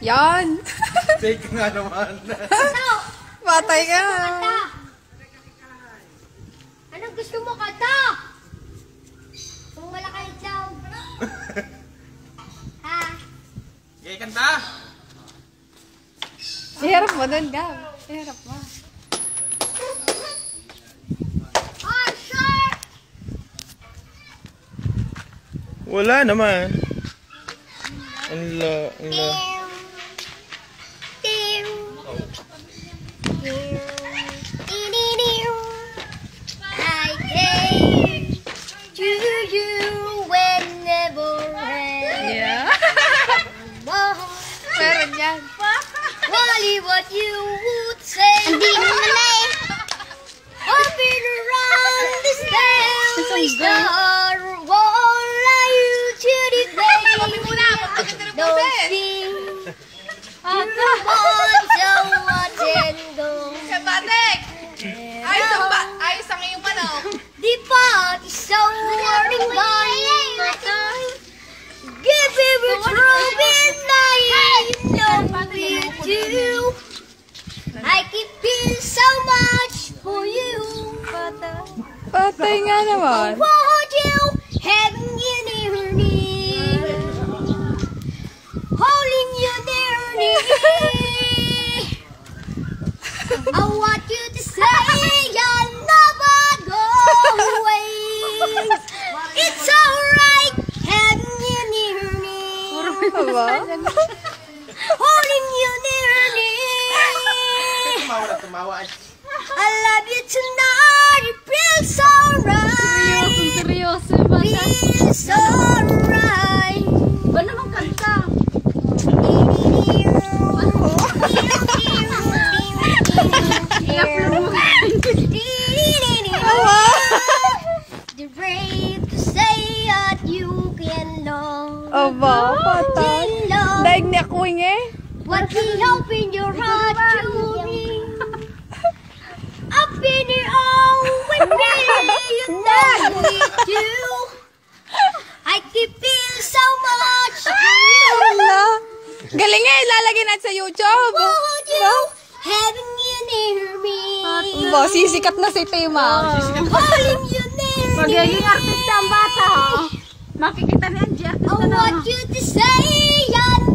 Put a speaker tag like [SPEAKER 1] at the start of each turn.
[SPEAKER 1] Yan.
[SPEAKER 2] Fake nga naman.
[SPEAKER 1] Patay ka.
[SPEAKER 3] Anong gusto mo kanta? Kung wala kayo daw. Ha?
[SPEAKER 2] Gaya kanta.
[SPEAKER 1] Iharap mo dun, Gab. Iharap mo.
[SPEAKER 3] Oh, sure!
[SPEAKER 2] Wala naman. Ang la.
[SPEAKER 3] I came to you whenever
[SPEAKER 1] Yeah.
[SPEAKER 3] and
[SPEAKER 1] Meron yan.
[SPEAKER 3] Wally, what you would say. Hindi naman eh. Hopping around this family star. What are you to declare?
[SPEAKER 1] Kapi muna. Pagpaganda ng
[SPEAKER 3] Don't
[SPEAKER 1] boses.
[SPEAKER 3] think you want someone and go.
[SPEAKER 1] Kapatek. Ayos ang iyong manok.
[SPEAKER 3] The party's so warning by. Give him a trophy night. No me too. I can feel so much for you.
[SPEAKER 1] Patay nga naman.
[SPEAKER 3] Want you having you near me. Holding you near me. I want you to say you'll never go away. It's alright having you near me.
[SPEAKER 1] Aba?
[SPEAKER 3] Holding you near me.
[SPEAKER 2] Tumawa na tumawa.
[SPEAKER 3] I love you tonight. It feels alright.
[SPEAKER 1] Seryoso
[SPEAKER 3] Feels alright.
[SPEAKER 1] Ba naman kanta?
[SPEAKER 3] The brave to say that you can love.
[SPEAKER 1] Aba, patay. Daig ni akwing eh.
[SPEAKER 3] What we hope in your heart to me. Up in your own with me, you know me too. I can feel so much for you.
[SPEAKER 1] Hala. Galing eh, ilalagay natin sa YouTube.
[SPEAKER 3] Want you having you near me.
[SPEAKER 1] Ba, sisikat na si Tima.
[SPEAKER 3] Holding you near me.
[SPEAKER 1] Magiging artista ang bata, ha? Makikita niyan,
[SPEAKER 3] I want you to say you're